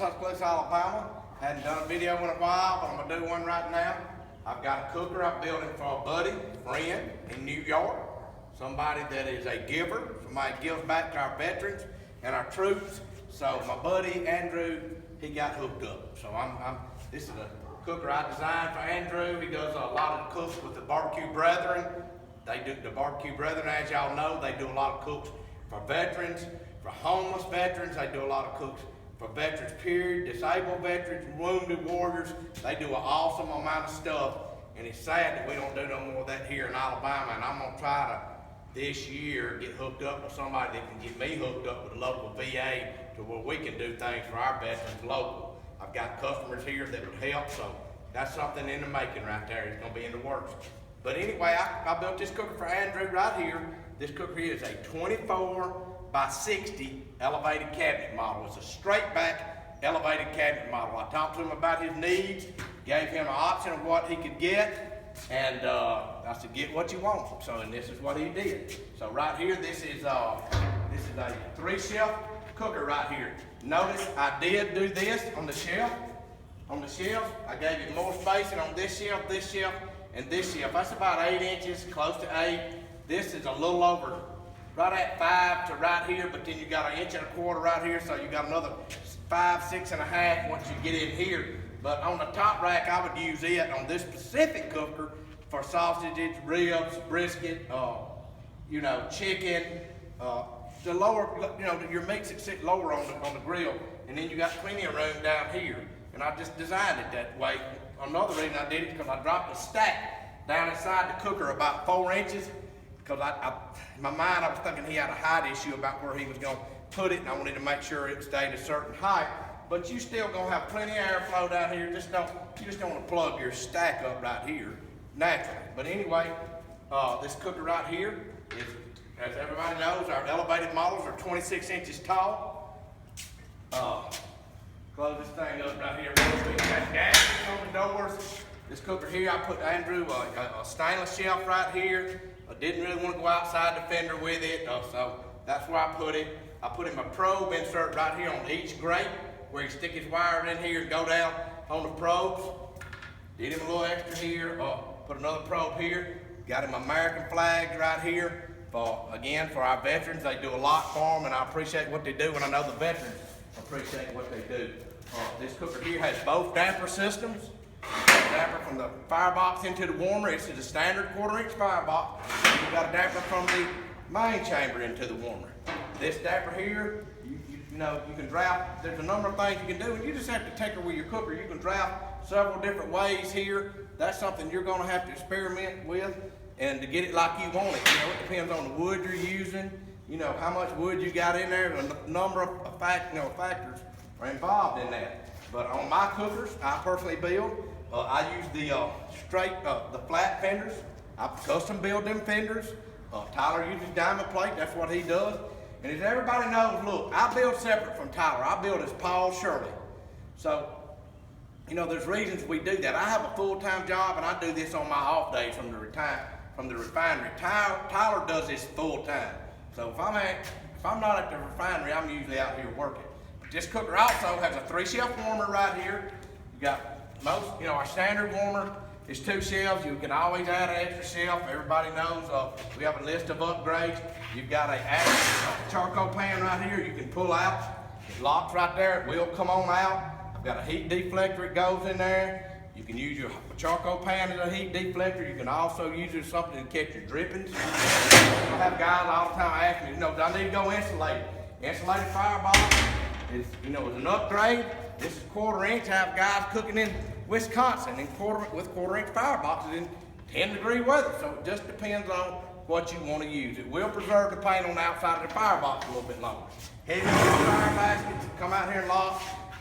Tuscaloosa, Alabama. Hadn't done a video in a while, but I'm gonna do one right now. I've got a cooker I'm building for a buddy, friend in New York. Somebody that is a giver, somebody that gives back to our veterans and our troops. So my buddy Andrew, he got hooked up. So this is a cooker I designed for Andrew. He does a lot of cooks with the Barbecue Brethren. They do the Barbecue Brethren, as y'all know, they do a lot of cooks for veterans, for homeless veterans. They do a lot of cooks for veterans, period, disabled veterans, wounded warriors. They do an awesome amount of stuff. And it's sad that we don't do no more of that here in Alabama. And I'm gonna try to, this year, get hooked up with somebody that can get me hooked up with a local VA to where we can do things for our veterans local. I've got customers here that would help, so that's something in the making right there. It's gonna be in the works. But anyway, I built this cooker for Andrew right here. This cooker here is a 24 by 60 elevated cabinet model. It's a straight back elevated cabinet model. I talked to him about his needs, gave him an option of what he could get, and I said, get what you want. So, and this is what he did. So right here, this is a 3-shelf cooker right here. Notice I did do this on the shelf. On the shelf, I gave it more spacing on this shelf, and this shelf. That's about 8 inches, close to 8. This is a little over, right at 5 to right here, but then you got 1.25 inches right here, so you got another 5, 6.5 once you get in here. But on the top rack, I would use it on this specific cooker for sausages, ribs, brisket, chicken, the lower, your meats that sit lower on the grill, and then you got plenty of room down here. And I just designed it that way. Another reason I did it is because I dropped a stack down inside the cooker about 4 inches. Because in my mind, I was thinking he had a height issue about where he was going to put it, and I wanted to make sure it stayed a certain height. But you still going to have plenty of airflow down here. You just don't want to plug your stack up right here naturally. But anyway, this cooker right here is, as everybody knows, our elevated models are 26 inches tall. Close this thing up right here. We got gaskets on the doors. This cooker here, I put Andrew a stainless shelf right here. I didn't really want to go outside the fender with it, so that's where I put it. I put him a probe insert right here on each grate, where he stick his wire in here and go down on the probes. Did him a little extra here, put another probe here. Got him American flags right here, again, for our veterans. They do a lot for them, and I appreciate what they do, and I know the veterans appreciate what they do. This cooker here has both damper systems. Damper from the firebox into the warmer. This is a standard 1/4-inch firebox. You've got a damper from the main chamber into the warmer. This damper here, you can draft. There's a number of things you can do, and you just have to tinker with your cooker. You can draft several different ways here. That's something you're going to have to experiment with, and to get it like you want it. It depends on the wood you're using. How much wood you got in there. A number of factors are involved in that. But on my cookers, I personally build. I use the flat fenders. I custom build them fenders. Tyler uses diamond plate. That's what he does. And as everybody knows, look, I build separate from Tyler. I build as Paul Shirley. So, there's reasons we do that. I have a full-time job, and I do this on my off days from the refinery. Tyler does this full-time. So if I'm not at the refinery, I'm usually out here working. But this cooker also has a 3-shelf warmer right here. You got our standard warmer is 2 shelves. You can always add an extra shelf. Everybody knows we have a list of upgrades. You've got a charcoal pan right here you can pull out. It locks right there. It will come on out. I've got a heat deflector that goes in there. You can use your charcoal pan as a heat deflector. You can also use it as something to catch your drippings. I have guys all the time ask me, do I need to go insulated? Insulated firebox is an upgrade. This is 1/4-inch. I have guys cooking in Wisconsin with 1/4-inch fireboxes in 10-degree weather. So it just depends on what you want to use. It will preserve the paint on the outside of the firebox a little bit longer. Heavy fire baskets come out here and lock.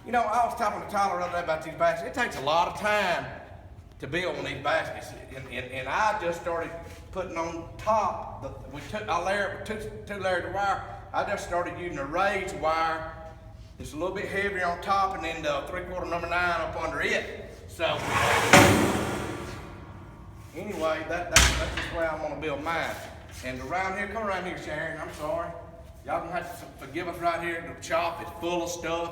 I was talking to Tyler the other day about these baskets. It takes a lot of time to build on these baskets, and I just started putting on top. I layer it with 2 layers of wire. I just started using a raised wire. It's a little bit heavier on top, and then the 3/4 number 9 up under it. So anyway, that's just the way I'm gonna build mine. And come around here, Sharon. I'm sorry. Y'all gonna have to forgive us right here. The shop is full of stuff.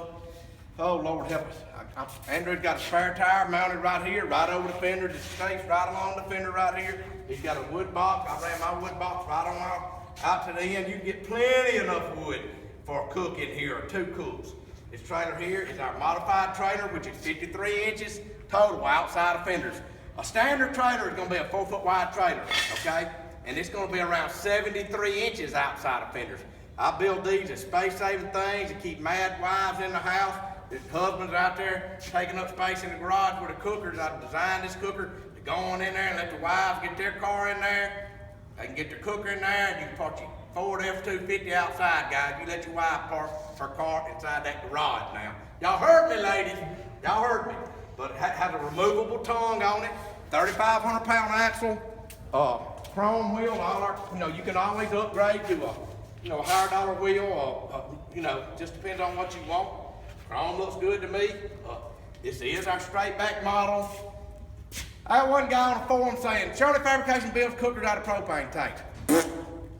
Oh, Lord help us. Andrew's got a spare tire mounted right here, right over the fender, that stays right along the fender right here. He's got a wood box. I ran my wood box right on out to the end. You can get plenty enough wood for a cook in here, or 2 cooks. This trailer here is our modified trailer, which is 53 inches total outside of fenders. A standard trailer is going to be a 4-foot wide trailer, okay? And it's going to be around 73 inches outside of fenders. I build these as space-saving things to keep mad wives in the house. There's husbands out there taking up space in the garage with the cookers. I designed this cooker to go on in there and let the wives get their car in there. They can get their cooker in there, and you can park your Ford F-250 outside, guys. You let your wife park her car inside that garage now. Y'all heard me, ladies. Y'all heard me. But it has a removable tongue on it, 3,500 pound axle, chrome wheel, all our, you can always upgrade to a higher dollar wheel, just depends on what you want. Chrome looks good to me. This is our straight back model. I had one guy on the forum saying, Shirley Fabrication builds cookers out of propane tanks.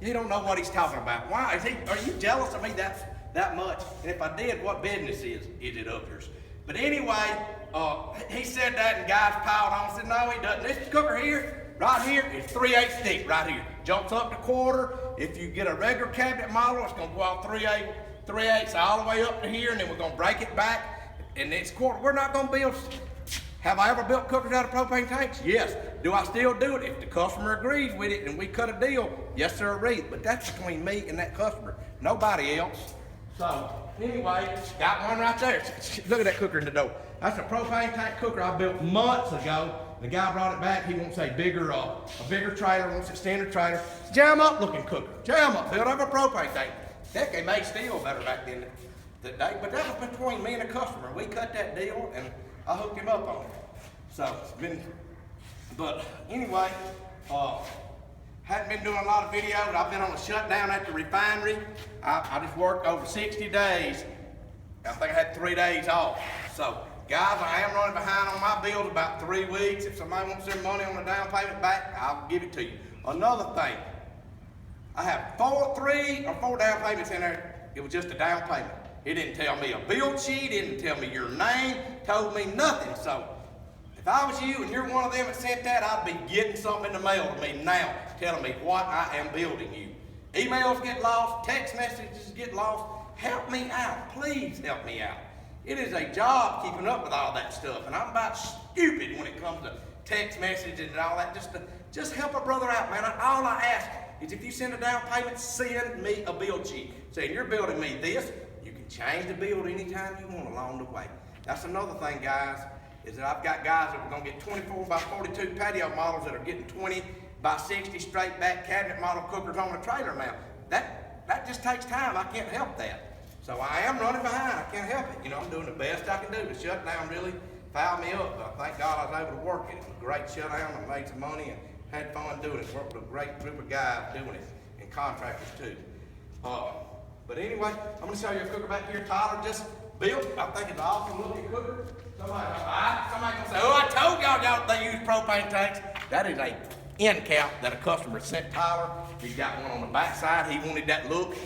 You don't know what he's talking about. Why? Are you jealous of me that much? And if I did, what business is it of yours? But anyway, he said that, and guys piled on and said, no, he doesn't. This cooker here, right here, is 3/8 thick, right here. Jumps up to 1/4. If you get a regular cabinet model, it's gonna go out 3/8 all the way up to here, and then we're gonna break it back, and it's 1/4. We're not gonna build. Have I ever built cookers out of propane tanks? Yes. Do I still do it? If the customer agrees with it and we cut a deal, yes, sir, agreed. But that's between me and that customer, nobody else. So anyway, got one right there. Look at that cooker in the door. That's a propane tank cooker I built months ago. The guy brought it back. He wants a bigger trailer, wants a standard trailer. Jam up looking cooker. Jam up, built up a propane tank. Heck, they made steel better back then that day. But that was between me and the customer. We cut that deal and I hooked him up on it. So it's been, but anyway, hadn't been doing a lot of videos. I've been on a shutdown at the refinery. I just worked over 60 days. I think I had 3 days off. So guys, I am running behind on my bills about 3 weeks. If somebody wants their money on the down payment back, I'll give it to you. Another thing, I have 3 or 4 down payments in there. It was just a down payment. It didn't tell me a bill sheet, it didn't tell me your name, told me nothing. So if I was you and you're one of them that sent that, I'd be getting something in the mail to me now, telling me what I am building you. Emails get lost, text messages get lost. Help me out, please help me out. It is a job keeping up with all that stuff, and I'm about stupid when it comes to text messages and all that. Just help a brother out, man. All I ask is if you send a down payment, send me a bill sheet saying you're building me this. You can change the build anytime you want along the way. That's another thing, guys, is that I've got guys that are gonna get 24 by 42 patio models that are getting 20 by 60 straight back cabinet model cookers on the trailer now. That just takes time. I can't help that. So I am running behind. I can't help it. I'm doing the best I can do. The shutdown really fouled me up, but thank God I was able to work it. It was a great shutdown. I made some money and had fun doing it. Worked with a great group of guys doing it, and contractors too. But anyway, I'm going to show you a cooker back here Tyler just built. I think it's an awesome looking cooker. Somebody going to say, oh, I told y'all they use propane tanks. That is a end cap that a customer sent Tyler. He's got one on the back side. He wanted that look.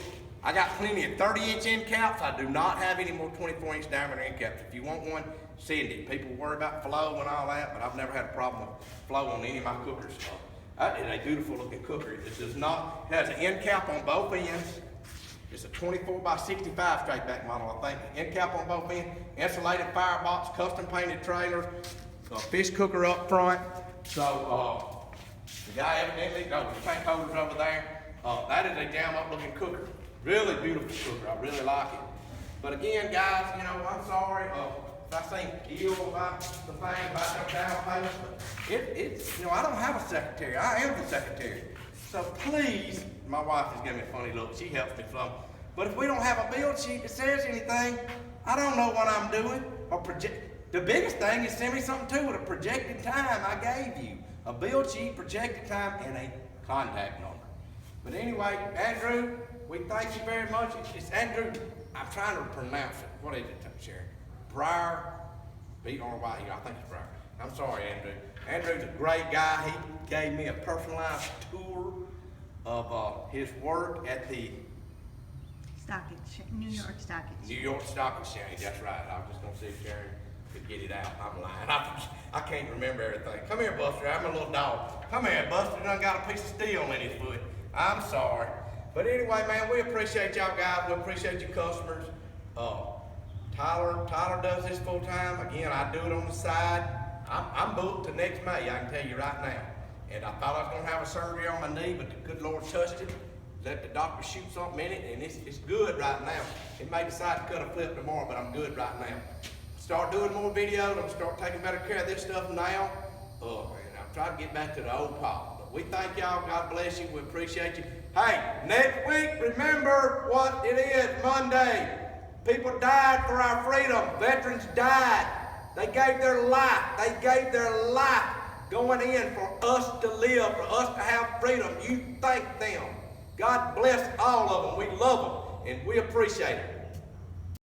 I got plenty of 30-inch end caps. I do not have any more 24-inch diameter end caps. If you want one, send it. People worry about flow and all that, but I've never had a problem with flow on any of my cookers. That is a beautiful looking cooker. It has an end cap on both ends. It's a 24 by 65 straight back model, I think. End cap on both ends, insulated firebox, custom painted trailer, a fish cooker up front. So the guy evidently, the tank holders over there. That is a damn up looking cooker. Really beautiful cooker, I really like it. But again, guys, I'm sorry if I seem ill about the thing about them down payments, but I don't have a secretary. I am the secretary. So please, my wife is giving me a funny look. She helps me some. But if we don't have a bill sheet that says anything, I don't know what I'm doing. The biggest thing is send me something too with a projected time I gave you. A bill sheet, projected time, and a contact number. But anyway, Andrew, we thank you very much. It's Andrew, I'm trying to pronounce it. What is it, Sharon? Breyer, B-R-Y, I think it's Breyer. I'm sorry, Andrew. Andrew's a great guy. He gave me a personalized tour of his work at the New York Stock Exchange. New York Stock Exchange, that's right. I was just going gonna see if Karen could get it out. I'm lying. I can't remember everything. Come here, Buster. I'm a little dog. Come here, Buster. Done got a piece of steel in his foot. I'm sorry. But anyway, man, we appreciate y'all guys. We appreciate you customers. Tyler does this full time. Again, I do it on the side. I'm booked to next May, I can tell you right now. And I thought I was gonna have a surgery on my knee, but the good Lord touched it. Let the doctor shoot something in it, and it's good right now. It may decide to cut a flip tomorrow, but I'm good right now. Start doing more videos. I'm gonna start taking better care of this stuff now. And I'll try to get back to the old Paul. But we thank y'all. God bless you. We appreciate you. Hey, next week, remember what it is, Monday. People died for our freedom. Veterans died. They gave their life. They gave their life going in for us to live, for us to have freedom. You thank them. God bless all of them. We love them, and we appreciate it.